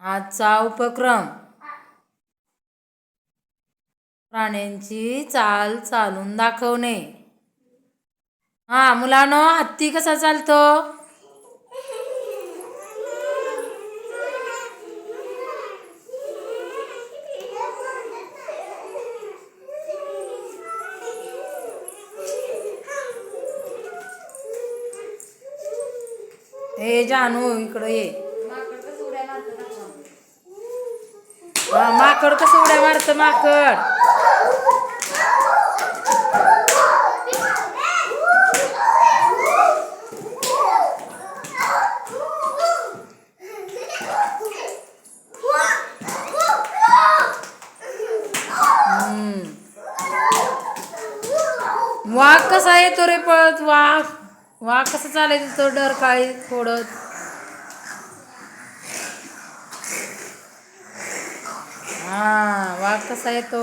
आजचा उपक्रम प्राण्यांची चाल चालून दाखवणे. मुलांनो, हत्ती कसा चालतो? हे जानू इकडं ये. माकड कसं उड्या मारतं माकड? वाघ कसा येतो रे पळत? वाघ कसं चालायचं तो डरकाळी फोडत? वाघ कसा येतो?